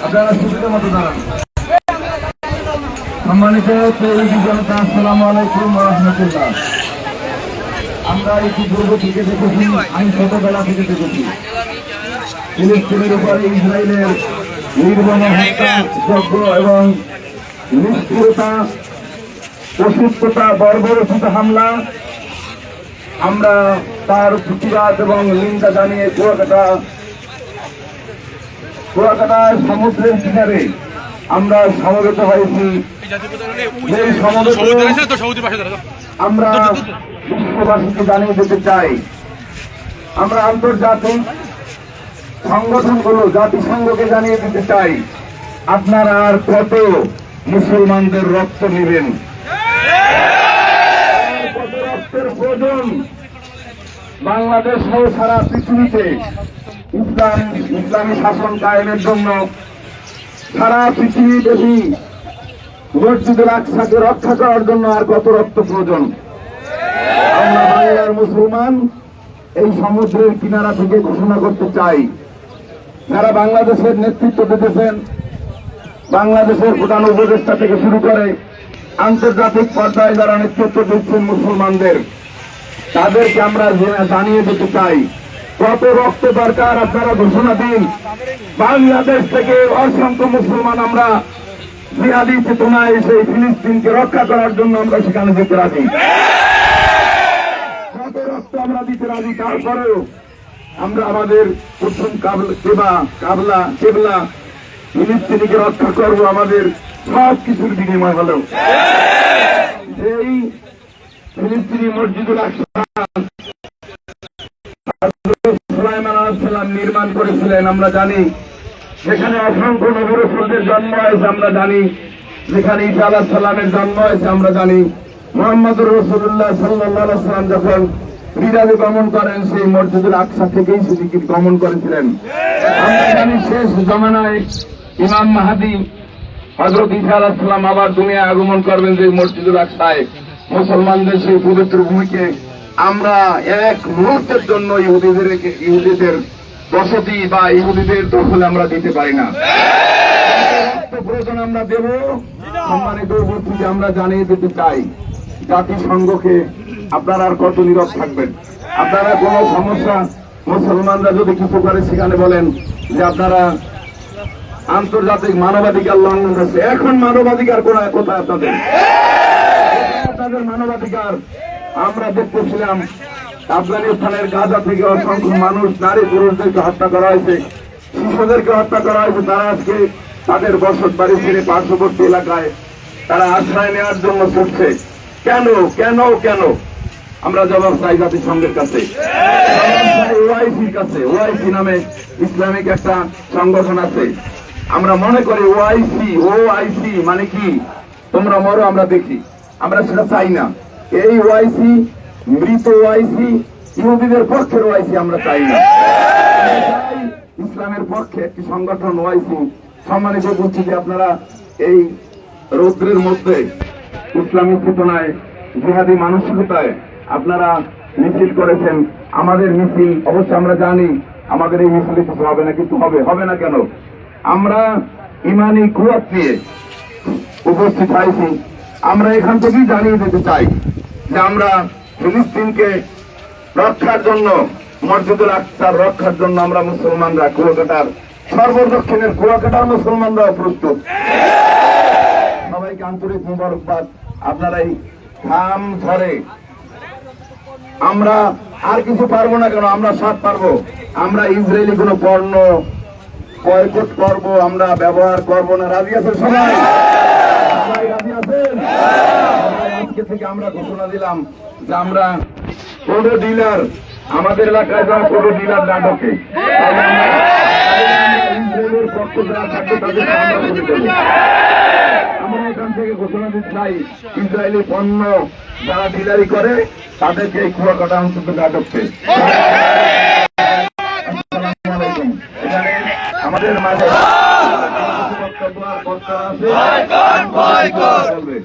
আপনারা সুবিধা মতো দাঁড়ান। সম্মানিত জনতা, আসসালামু আলাইকুম ওয়া রাহমাতুল্লাহ। আমরা ইতিপূর্বে থেকে দেখেছি, আমি ছোটবেলা থেকে দেখেছি ফিলিস্তিনের উপর ইসরায়েলের নির্মম হত্যাযজ্ঞ এবং নিষ্ঠুরতা, অসুস্থতা, বর্বরোচিত হামলা। আমরা তার প্রতিবাদ এবং নিন্দা জানিয়ে কুয়াকাটায় সমুদ্রের কিনারে আমরা সমবেত হয়েছি। এই সমবেত আমরা বিশ্ববাসীকে জানিয়ে দিতে চাই, আমরা আন্তর্জাতিক সংগঠনগুলো, জাতিসংঘকে জানিয়ে দিতে চাই, আপনারা আর কত মুসলমানদের রক্ত নেবেন, কত রক্তের প্রয়োজন। বাংলাদেশ সহ সারা পৃথিবীতে ইসলামী শাসন কায়েমের জন্য সারা পৃথিবীব্যাপী মসজিদুল আকসাকে রক্ষা করার জন্য আর কত রক্ত প্রয়োজন। আমরা বাংলার মুসলমান এই সমুদ্রের কিনারা থেকে ঘোষণা করতে চাই, যারা বাংলাদেশের নেতৃত্ব দিতেছেন, বাংলাদেশের প্রধান উপদেষ্টা থেকে শুরু করে আন্তর্জাতিক পর্যায়ে যারা নেতৃত্ব দিচ্ছেন মুসলমানদের, তাদেরকে আমরা জানিয়ে দিতে চাই কত রক্ত দরকার আপনারা ঘোষণা দিন। বাংলাদেশ থেকে অসংখ্য মুসলমান আমরা জিহাদি চেতনায় সেই ফিলিস্তিনকে রক্ষা করার জন্য আমরা সেখানে যেতে রাজি, কত রক্ত আমরা দিতে রাজি। তারপরেও আমরা আমাদের প্রথম কেবলা ফিলিস্তিনিকে রক্ষা করব আমাদের সব কিছুর বিনিময় হলেও। এই ফিলিস্তিনি মসজিদুল আকসা সুলাইমান আলাইহিস সালাম নির্মাণ করেছিলেন, আমরা জানি। যেখানে অসংখ্য নবী রাসূলদের জন্ম হয়েছে আমরা জানি, যেখানে ঈসা আলাইহিস সালামের জন্ম হয়েছে আমরা জানি। মুহাম্মদুর রাসূলুল্লাহ সাল্লাল্লাহু আলাইহি ওয়াসাল্লাম যখন হৃদয়ে গমন করেন, সেই মসজিদুল আকসা থেকেই সেদিকে গমন করেছিলেন। আমরা জানি শেষ জমানায় ইমাম মাহদী হযরত ঈসা আলাইহিস সালাম আবার দুনিয়ায় আগমন করবেন, যে মসজিদুল আকসায় মুসলমানদের সেই পবিত্র ভূমিকে আমরা এক মুহূর্তের জন্য ইহুদিদের বসতি বা ইহুদিদের দখলে আমরা দিতে পারি না। প্রয়োজন আমরা দেব। সম্মানিত উপস্থিতি, আমরা জানিয়ে দিতে চাই জাতিসংঘকে আপনারা আর কত নীরব থাকবেন? আপনারা কোন সমস্যা মুসলমানরা যদি কিছু করে সেখানে বলেন যে আপনারা আন্তর্জাতিক মানবাধিকার লঙ্ঘন করছে। এখন মানবাধিকার কোথায় আপনাদের? আপনাদের মানবাধিকার আমরা দেখতেছিলাম আফগানিস্তানের গাজা থেকে অসংখ্য মানুষ, নারী পুরুষদেরকে হত্যা করা হয়েছে, শিশুদেরকে হত্যা করা হয়েছে। তারা আজকে তাদের বসত বাড়ি ছেড়ে পার্শ্ববর্তী এলাকায় তারা আশ্রয় নেওয়ার জন্য ছুটছে। কেন কেন কেন? আমরা জবাব চাই জাতিসংঘের কাছে, ওআইসির কাছে। ওআইসি নামে ইসলামিক একটা সংগঠন আছে। আমরা মনে করি ওআইসি মানে কি? তোমরা মরো আমরা দেখি, আমরা সেটা চাই না। এই ওআইসি মৃত ওআইসি, ইহুদিদের পক্ষের ওআইসি আমরা চাই না। ইসলামের পক্ষে একটি সংগঠন ওআইসি। সম্মানিত উপস্থিতি, আপনারা এই রৌদ্রের মধ্যে ইসলামী চেতনায়, জিহাদি মানসিকতায় আপনারা মিছিল করেছেন। আমাদের মিছিল অবশ্য আমরা জানি আমাদের এই মিছিলে কিছু হবে না, কিন্তু হবে না কেন? আমরা ইমানি কুওয়াত নিয়ে উপস্থিত হয়েছি। আমরা এখান থেকেই জানিয়ে দিতে চাই যে আমরা ফিলিস্তিনকে রক্ষার জন্য, মসজিদুল আকসার রক্ষার জন্য আমরা মুসলমানরা কুয়াকাটার সর্বদক্ষিণের কুয়াকাটার মুসলমানরাও প্রস্তুত। সবাইকে আন্তরিক মোবারকবাদ। আপনারা এই থাম ধরে আমরা আর কিছু পারবো না কেন? আমরা সব পারবো। আমরা ইসরায়েলি কোনো পণ্য বয়কট করবো, আমরা ব্যবহার করবো না। রাজি আছেন সবাই? রাজি আছেন? আজকে থেকে আমরা ঘোষণা দিলাম যে আমরা কোনো ডিলার, আমাদের এলাকায় যারা কোনো ডিলার না ঢোকে, ইসরায়েলের পক্ষ যারা থাকবে তাদেরকে আমরা বলে দেবো। আমরা এখান থেকে ঘোষণা দিতে চাই, ইসরায়েলি পণ্য যারা ডিলারি করে তাদেরকে এই কুয়াকাটা অন্তত না ঢুকতে। আমাদের মাঝে বক্তব্য আছে।